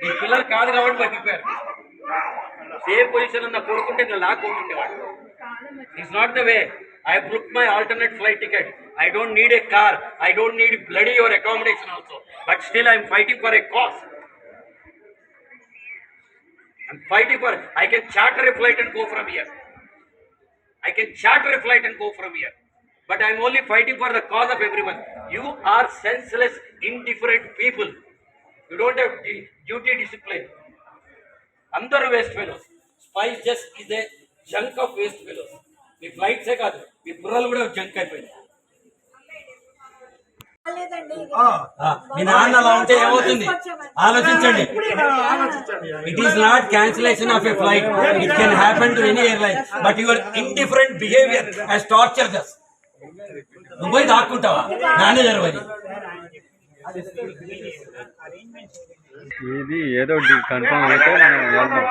ఈ పిల్లలు కాదు కాబట్టి బతికిపోయారు. సేమ్ పొజిషన్ ఉన్న కోరుకుంటే ఇంకా లాక్కుంటుండేవాడు. It's not the way. I booked my alternate flight ticket. I don't need a car. I don't need bloody or accommodation also. But still I am fighting for a cause. I am fighting for, I can charter a flight and go from here. I can charter a flight and go from here. But I am only fighting for the cause of everyone. You are senseless, indifferent people. You don't have duty discipline. Andaru waste fellows. Spice just is a junk of waste fellows. మీ ఫ్లైట్సే కాదు, మీ బుర్రలు కూడా junk అయిపోయింది. మీ నాన్న అలా ఉంటే ఏమవుతుంది ఆలోచించండి. It is not cancellation of a flight. It can happen to any airline. But your indifferent behaviour has tortured us. నువ్వు పోయి దాక్కుంటావా మేనేజర్ పోయి? ఇది ఏదో కన్ఫర్మ్ అయితే మనం వెళ్దాం.